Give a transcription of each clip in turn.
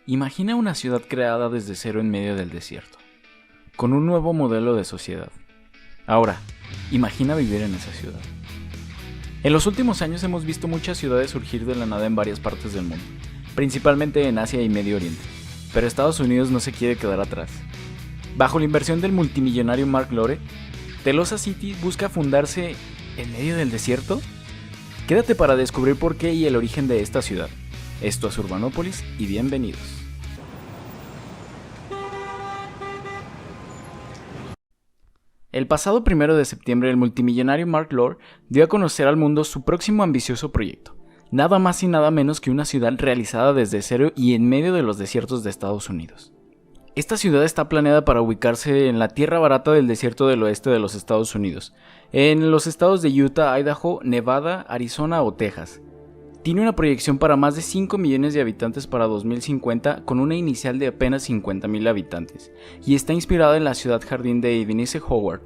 Imagina una ciudad creada desde cero en medio del desierto, con un nuevo modelo de sociedad. Ahora, imagina vivir en esa ciudad. En los últimos años hemos visto muchas ciudades surgir de la nada en varias partes del mundo, principalmente en Asia y Medio Oriente, pero Estados Unidos no se quiere quedar atrás. Bajo la inversión del multimillonario Mark Lore, Telosa City busca fundarse en medio del desierto. Quédate para descubrir por qué y el origen de esta ciudad. Esto es Urbanópolis y bienvenidos. El pasado 1 de septiembre, el multimillonario Mark Lore dio a conocer al mundo su próximo ambicioso proyecto, nada más y nada menos que una ciudad realizada desde cero y en medio de los desiertos de Estados Unidos. Esta ciudad está planeada para ubicarse en la tierra barata del desierto del oeste de los Estados Unidos, en los estados de Utah, Idaho, Nevada, Arizona o Texas. Tiene una proyección para más de 5 millones de habitantes para 2050 con una inicial de apenas 50,000 habitantes, y está inspirada en la ciudad jardín de Ebenezer Howard.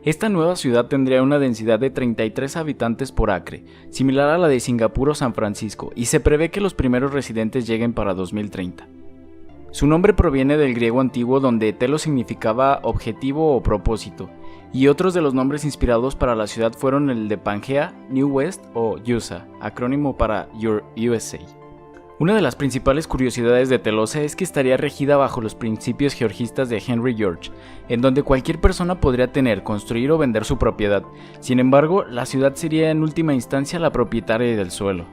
Esta nueva ciudad tendría una densidad de 33 habitantes por acre, similar a la de Singapur o San Francisco, y se prevé que los primeros residentes lleguen para 2030. Su nombre proviene del griego antiguo, donde telos significaba objetivo o propósito, y otros de los nombres inspirados para la ciudad fueron el de Pangea, New West o USA, acrónimo para Your USA. Una de las principales curiosidades de Telosa es que estaría regida bajo los principios georgistas de Henry George, en donde cualquier persona podría tener, construir o vender su propiedad. Sin embargo, la ciudad sería en última instancia la propietaria del suelo.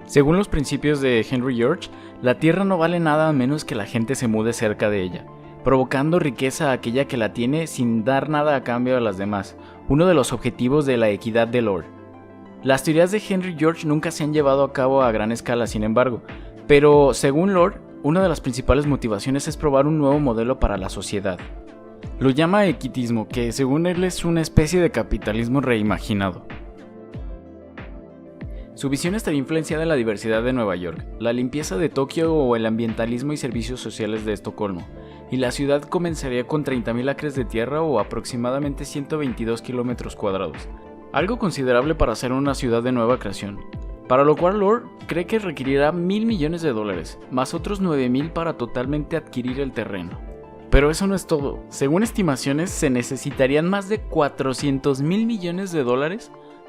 Según los principios de Henry George, la tierra no vale nada a menos que la gente se mude cerca de ella, provocando riqueza a aquella que la tiene sin dar nada a cambio a las demás, uno de los objetivos de la equidad de Lore. Las teorías de Henry George nunca se han llevado a cabo a gran escala, sin embargo, pero según Lore, una de las principales motivaciones es probar un nuevo modelo para la sociedad. Lo llama equitismo, que según él es una especie de capitalismo reimaginado. Su visión estaría influenciada en la diversidad de Nueva York, la limpieza de Tokio o el ambientalismo y servicios sociales de Estocolmo, y la ciudad comenzaría con 30,000 acres de tierra o aproximadamente 122 kilómetros cuadrados, algo considerable para ser una ciudad de nueva creación, para lo cual Lore cree que requerirá $1,000 millones, más otros 9,000 para totalmente adquirir el terreno. Pero eso no es todo. Según estimaciones, se necesitarían más de $400,000 millones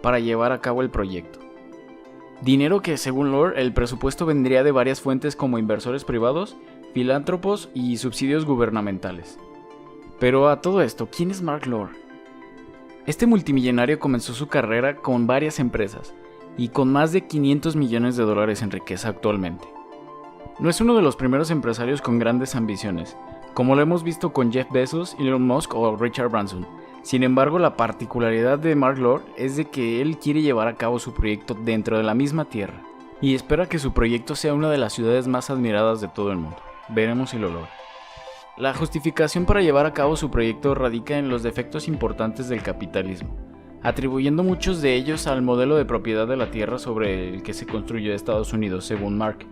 para llevar a cabo el proyecto. Dinero que, según Lore, el presupuesto vendría de varias fuentes como inversores privados, filántropos y subsidios gubernamentales. Pero a todo esto, ¿quién es Mark Lore? Este multimillonario comenzó su carrera con varias empresas y con más de $500 millones en riqueza actualmente. No es uno de los primeros empresarios con grandes ambiciones, como lo hemos visto con Jeff Bezos, Elon Musk o Richard Branson. Sin embargo, la particularidad de Mark Lore es de que él quiere llevar a cabo su proyecto dentro de la misma tierra y espera que su proyecto sea una de las ciudades más admiradas de todo el mundo. Veremos si lo logra. La justificación para llevar a cabo su proyecto radica en los defectos importantes del capitalismo, atribuyendo muchos de ellos al modelo de propiedad de la tierra sobre el que se construyó Estados Unidos, según Mark.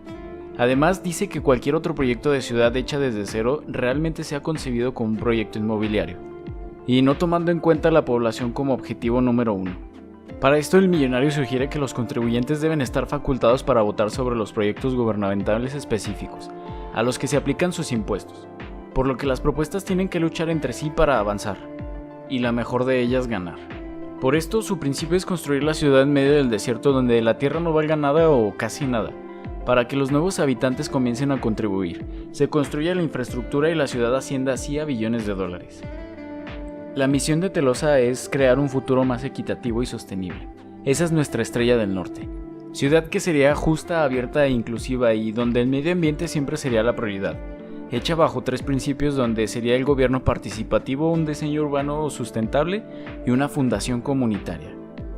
Además, dice que cualquier otro proyecto de ciudad hecha desde cero realmente se ha concebido como un proyecto inmobiliario, y no tomando en cuenta la población como objetivo número uno. Para esto, el millonario sugiere que los contribuyentes deben estar facultados para votar sobre los proyectos gubernamentales específicos, a los que se aplican sus impuestos, por lo que las propuestas tienen que luchar entre sí para avanzar, y la mejor de ellas ganar. Por esto, su principio es construir la ciudad en medio del desierto donde la tierra no valga nada o casi nada, para que los nuevos habitantes comiencen a contribuir, se construya la infraestructura y la ciudad ascienda así a billones de dólares. La misión de Telosa es crear un futuro más equitativo y sostenible. Esa es nuestra estrella del norte. Ciudad que sería justa, abierta e inclusiva y donde el medio ambiente siempre sería la prioridad. Hecha bajo 3 principios donde sería el gobierno participativo, un diseño urbano sustentable y una fundación comunitaria,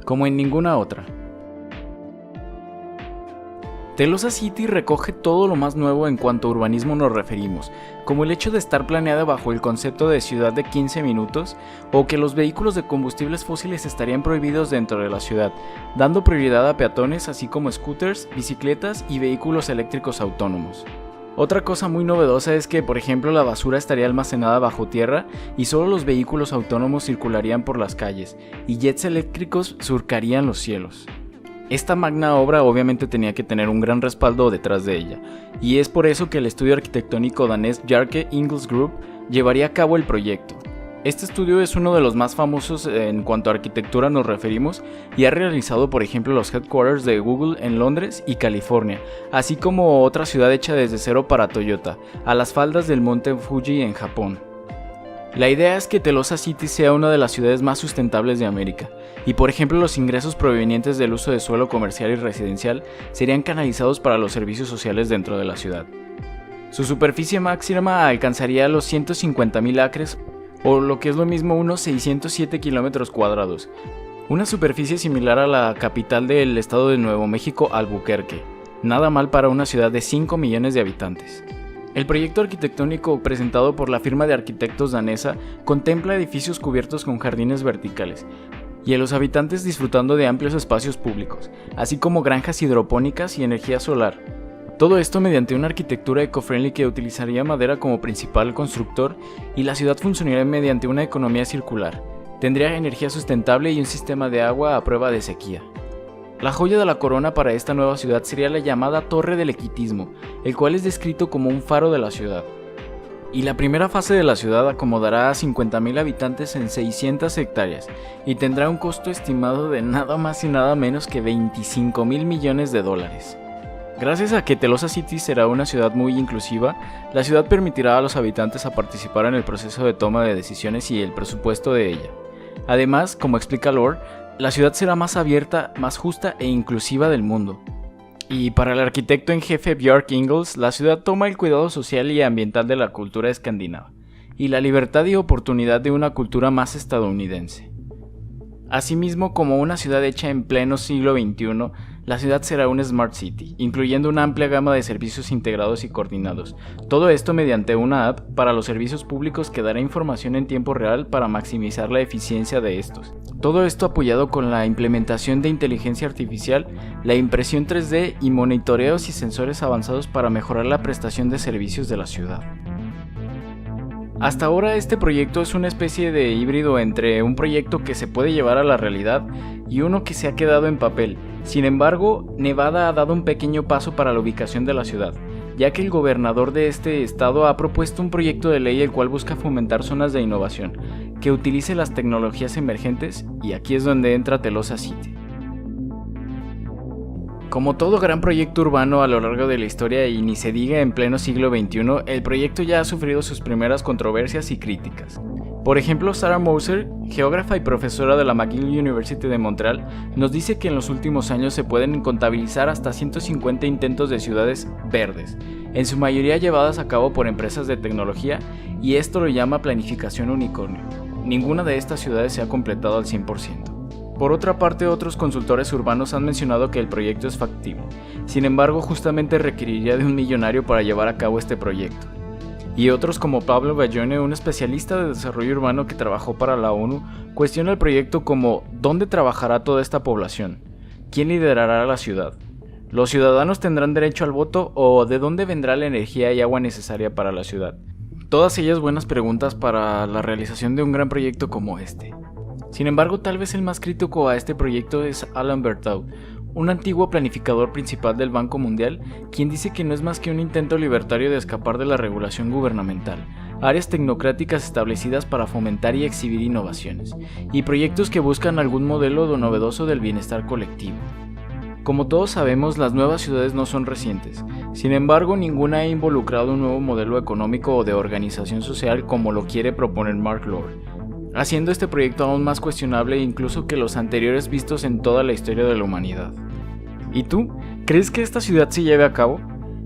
como en ninguna otra. Telosa City recoge todo lo más nuevo en cuanto a urbanismo nos referimos, como el hecho de estar planeada bajo el concepto de ciudad de 15 minutos o que los vehículos de combustibles fósiles estarían prohibidos dentro de la ciudad, dando prioridad a peatones así como scooters, bicicletas y vehículos eléctricos autónomos. Otra cosa muy novedosa es que, por ejemplo, la basura estaría almacenada bajo tierra y solo los vehículos autónomos circularían por las calles y jets eléctricos surcarían los cielos. Esta magna obra obviamente tenía que tener un gran respaldo detrás de ella, y es por eso que el estudio arquitectónico danés Bjarke Ingels Group llevaría a cabo el proyecto. Este estudio es uno de los más famosos en cuanto a arquitectura nos referimos y ha realizado por ejemplo los headquarters de Google en Londres y California, así como otra ciudad hecha desde cero para Toyota, a las faldas del monte Fuji en Japón. La idea es que Telosa City sea una de las ciudades más sustentables de América, y por ejemplo los ingresos provenientes del uso de suelo comercial y residencial serían canalizados para los servicios sociales dentro de la ciudad. Su superficie máxima alcanzaría los 150.000 acres, o lo que es lo mismo unos 607 kilómetros cuadrados, una superficie similar a la capital del estado de Nuevo México, Albuquerque. Nada mal para una ciudad de 5 millones de habitantes. El proyecto arquitectónico presentado por la firma de arquitectos danesa contempla edificios cubiertos con jardines verticales y a los habitantes disfrutando de amplios espacios públicos, así como granjas hidropónicas y energía solar. Todo esto mediante una arquitectura eco-friendly que utilizaría madera como principal constructor, y la ciudad funcionaría mediante una economía circular. Tendría energía sustentable y un sistema de agua a prueba de sequía. La joya de la corona para esta nueva ciudad sería la llamada Torre del Equitismo, el cual es descrito como un faro de la ciudad. Y la primera fase de la ciudad acomodará a 50.000 habitantes en 600 hectáreas y tendrá un costo estimado de nada más y nada menos que $25.000 millones. Gracias a que Telosa City será una ciudad muy inclusiva, la ciudad permitirá a los habitantes a participar en el proceso de toma de decisiones y el presupuesto de ella. Además, como explica Lord, la ciudad será más abierta, más justa e inclusiva del mundo. Y para el arquitecto en jefe Bjarke Ingels, la ciudad toma el cuidado social y ambiental de la cultura escandinava, y la libertad y oportunidad de una cultura más estadounidense. Asimismo, como una ciudad hecha en pleno siglo XXI, la ciudad será una Smart City, incluyendo una amplia gama de servicios integrados y coordinados. Todo esto mediante una app para los servicios públicos que dará información en tiempo real para maximizar la eficiencia de estos. Todo esto apoyado con la implementación de inteligencia artificial, la impresión 3D y monitoreos y sensores avanzados para mejorar la prestación de servicios de la ciudad. Hasta ahora este proyecto es una especie de híbrido entre un proyecto que se puede llevar a la realidad y uno que se ha quedado en papel. Sin embargo, Nevada ha dado un pequeño paso para la ubicación de la ciudad, ya que el gobernador de este estado ha propuesto un proyecto de ley el cual busca fomentar zonas de innovación, que utilice las tecnologías emergentes, y aquí es donde entra Telosa City. Como todo gran proyecto urbano a lo largo de la historia y ni se diga en pleno siglo XXI, el proyecto ya ha sufrido sus primeras controversias y críticas. Por ejemplo, Sarah Moser, geógrafa y profesora de la McGill University de Montreal, nos dice que en los últimos años se pueden contabilizar hasta 150 intentos de ciudades verdes, en su mayoría llevadas a cabo por empresas de tecnología, y esto lo llama planificación unicornio. Ninguna de estas ciudades se ha completado al 100%. Por otra parte, otros consultores urbanos han mencionado que el proyecto es factible. Sin embargo, justamente requeriría de un millonario para llevar a cabo este proyecto. Y otros como Pablo Bayone, un especialista de desarrollo urbano que trabajó para la ONU, cuestiona el proyecto como ¿dónde trabajará toda esta población? ¿Quién liderará la ciudad? ¿Los ciudadanos tendrán derecho al voto o de dónde vendrá la energía y agua necesaria para la ciudad? Todas ellas buenas preguntas para la realización de un gran proyecto como este. Sin embargo, tal vez el más crítico a este proyecto es Alain Berthaud, un antiguo planificador principal del Banco Mundial, quien dice que no es más que un intento libertario de escapar de la regulación gubernamental, áreas tecnocráticas establecidas para fomentar y exhibir innovaciones, y proyectos que buscan algún modelo novedoso del bienestar colectivo. Como todos sabemos, las nuevas ciudades no son recientes, sin embargo, ninguna ha involucrado un nuevo modelo económico o de organización social como lo quiere proponer Mark Lord, haciendo este proyecto aún más cuestionable incluso que los anteriores vistos en toda la historia de la humanidad. ¿Y tú? ¿Crees que esta ciudad se lleve a cabo?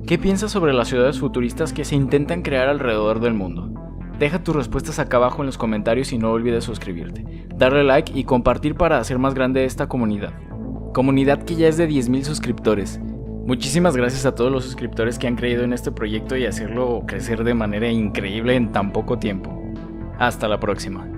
¿Qué piensas sobre las ciudades futuristas que se intentan crear alrededor del mundo? Deja tus respuestas acá abajo en los comentarios y no olvides suscribirte, darle like y compartir para hacer más grande esta comunidad. Comunidad que ya es de 10.000 suscriptores. Muchísimas gracias a todos los suscriptores que han creído en este proyecto y hacerlo crecer de manera increíble en tan poco tiempo. Hasta la próxima.